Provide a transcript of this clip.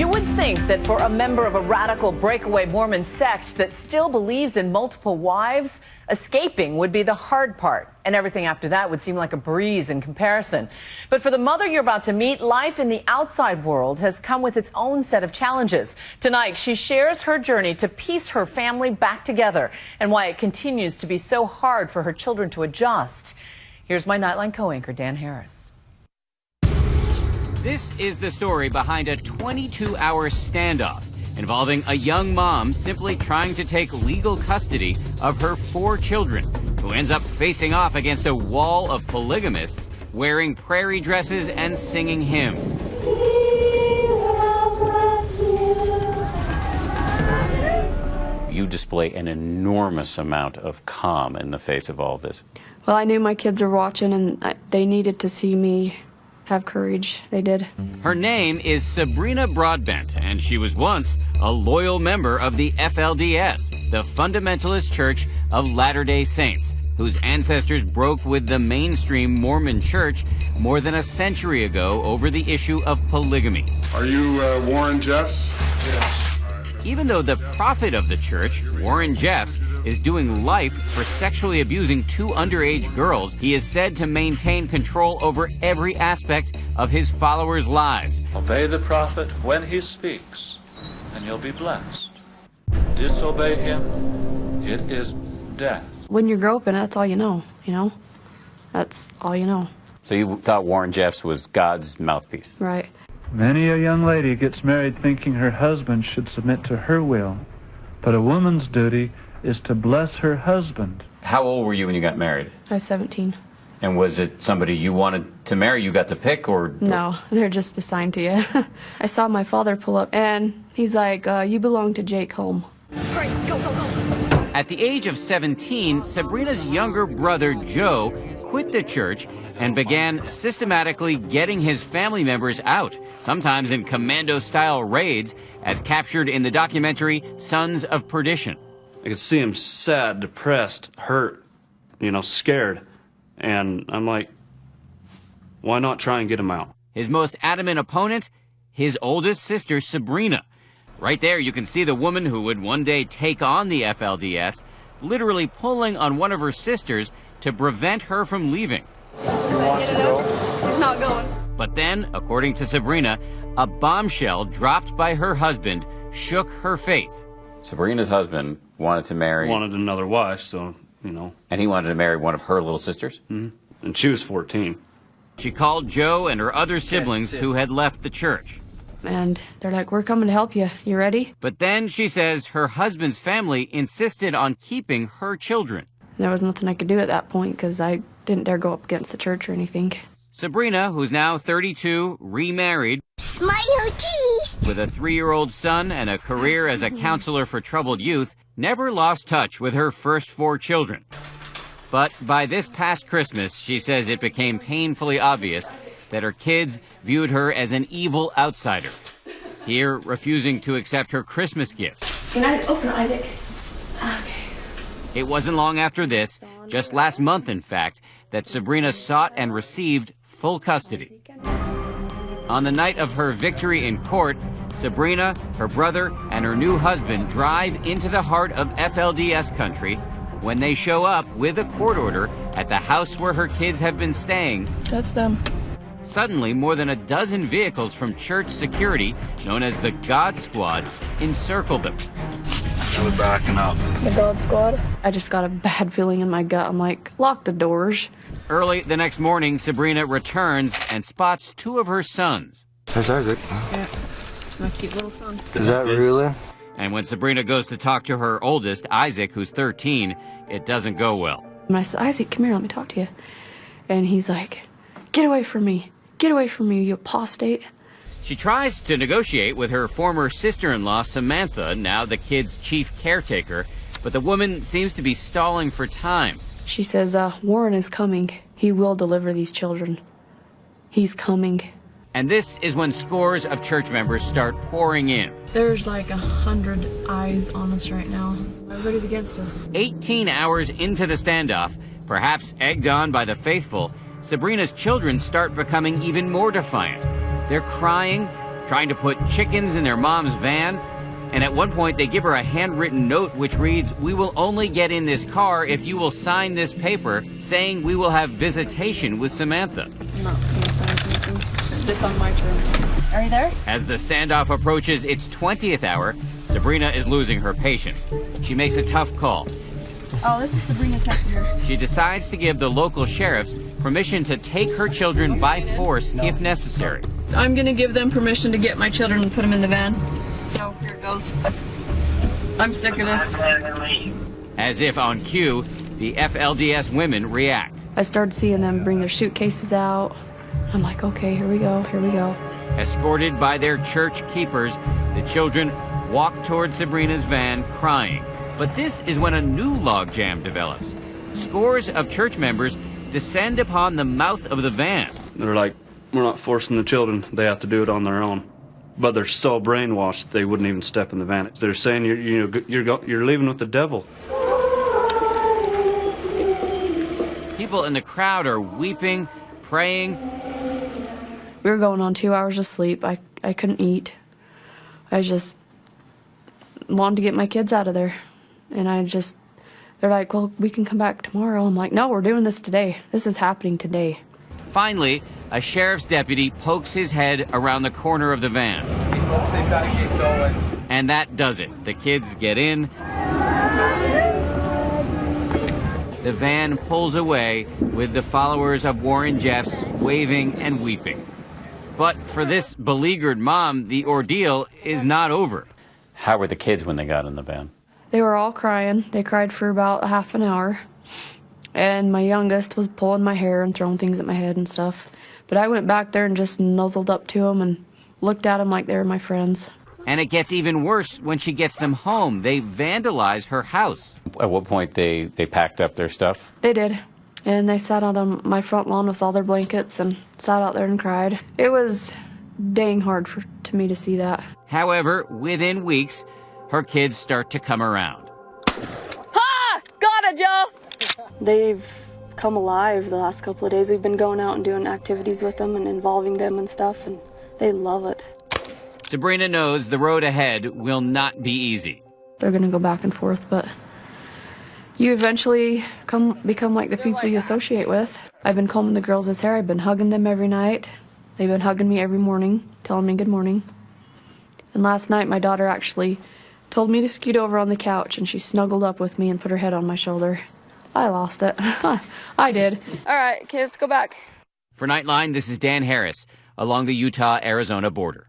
You would think that for a member of a radical breakaway Mormon sect that still believes in multiple wives, escaping would be the hard part, and everything after that would seem like a breeze in comparison. But for the mother you're about to meet, life in the outside world has come with its own set of challenges. Tonight, she shares her journey to piece her family back together and why it continues to be so hard for her children to adjust. Here's my Nightline co-anchor, Dan Harris. This is the story behind a 22-hour standoff involving a young mom simply trying to take legal custody of her 4 children, who ends up facing off against a wall of polygamists wearing prairie dresses and singing hymns. You display an enormous amount of calm in the face of all of this. Well, I knew my kids were watching, and they needed to see me have courage. They did. Her name is Sabrina Broadbent, and she was once a loyal member of the FLDS, the Fundamentalist Church of Latter-day Saints, whose ancestors broke with the mainstream Mormon Church more than a century ago over the issue of polygamy. Are you Warren Jeffs? Yes. Even though the prophet of the church, Warren Jeffs, is doing life for sexually abusing 2 underage girls, he is said to maintain control over every aspect of his followers' lives. Obey the prophet when he speaks, and you'll be blessed. Disobey him, it is death. When you grow up in it, that's all you know, That's all you know. So you thought Warren Jeffs was God's mouthpiece? Right. Many a young lady gets married thinking her husband should submit to her will, but a woman's duty is to bless her husband. How old were you when you got married? I was 17. And was it somebody you wanted to marry, you got to pick, or? No, they're just assigned to you. I saw my father pull up, and he's like, you belong to Jake home. Great, go, go, go. At the age of 17, Sabrina's younger brother, Joe, quit the church and began systematically getting his family members out, sometimes in commando-style raids, as captured in the documentary Sons of Perdition. I could see him sad, depressed, hurt, scared. And I'm like, why not try and get him out? His most adamant opponent, his oldest sister, Sabrina. Right there, you can see the woman who would one day take on the FLDS, literally pulling on one of her sisters to prevent her from leaving. She's not going. But then, according to Sabrina, a bombshell dropped by her husband shook her faith. Sabrina's husband wanted to marry... Wanted another wife, so, And he wanted to marry one of her little sisters? Mm-hmm. And she was 14. She called Joe and her other siblings who had left the church. And they're like, we're coming to help you. You ready? But then, she says, her husband's family insisted on keeping her children. There was nothing I could do at that point because I didn't dare go up against the church or anything. Sabrina, who's now 32, remarried, Smile cheese, with a 3-year-old son and a career as a counselor for troubled youth, never lost touch with her first 4 children. But by this past Christmas, she says it became painfully obvious that her kids viewed her as an evil outsider, here refusing to accept her Christmas gift. Can I open it, Isaac? Okay. It wasn't long after this, just last month in fact, that Sabrina sought and received full custody. On the night of her victory in court, Sabrina, her brother, and her new husband drive into the heart of FLDS country when they show up with a court order at the house where her kids have been staying. That's them. Suddenly, more than a dozen vehicles from church security, known as the God Squad, encircle them. I was backing up. The God Squad? I just got a bad feeling in my gut. I'm like, lock the doors. Early the next morning, Sabrina returns and spots 2 of her sons. There's Isaac. Yeah, my cute little son. Is that Rulin? And when Sabrina goes to talk to her oldest, Isaac, who's 13, it doesn't go well. And I said, Isaac, come here, let me talk to you. And he's like, get away from me. Get away from me, you apostate. She tries to negotiate with her former sister-in-law, Samantha, now the kid's chief caretaker, but the woman seems to be stalling for time. She says, Warren is coming. He will deliver these children. He's coming. And this is when scores of church members start pouring in. There's like 100 eyes on us right now. Everybody's against us. 18 hours into the standoff, perhaps egged on by the faithful, Sabrina's children start becoming even more defiant. They're crying, trying to put chickens in their mom's van. And at one point, they give her a handwritten note which reads, "We will only get in this car if you will sign this paper saying we will have visitation with Samantha." I'm not going to sign anything. It's on my terms. Are you there? As the standoff approaches its 20th hour, Sabrina is losing her patience. She makes a tough call. Oh, this is Sabrina texting her. She decides to give the local sheriffs permission to take her children by force if necessary. I'm going to give them permission to get my children and put them in the van. So here it goes. I'm sick of this. As if on cue, the FLDS women react. I started seeing them bring their suitcases out. I'm like, okay, here we go, here we go. Escorted by their church keepers, the children walk toward Sabrina's van crying. But this is when a new logjam develops. Scores of church members descend upon the mouth of the van. They're like, "We're not forcing the children. They have to do it on their own." But they're so brainwashed they wouldn't even step in the van. They're saying you're leaving with the devil. People in the crowd are weeping, praying. We were going on 2 hours of sleep. I couldn't eat. I just wanted to get my kids out of there. And they're like, "Well, we can come back tomorrow." I'm like, "No, we're doing this today. This is happening today." Finally, a sheriff's deputy pokes his head around the corner of the van. They've got to get going. And that does it. The kids get in. The van pulls away with the followers of Warren Jeffs waving and weeping. But for this beleaguered mom, the ordeal is not over. How were the kids when they got in the van? They were all crying. They cried for about a half an hour. And my youngest was pulling my hair and throwing things at my head and stuff. But I went back there and just nuzzled up to them and looked at them like they were my friends. And it gets even worse when she gets them home. They vandalize her house. At what point they packed up their stuff? They did. And they sat out on my front lawn with all their blankets and sat out there and cried. It was dang hard to me to see that. However, within weeks, her kids start to come around. Ha! Got it, Joe! They've come alive the last couple of days. We've been going out and doing activities with them and involving them and stuff, and they love it. Sabrina knows the road ahead will not be easy. They're going to go back and forth, but you eventually become like the people you associate with. I've been combing the girls' hair. I've been hugging them every night. They've been hugging me every morning, telling me good morning. And last night, my daughter actually told me to scoot over on the couch, and she snuggled up with me and put her head on my shoulder. I lost it. I did. All right, kids, go back. For Nightline, this is Dan Harris along the Utah-Arizona border.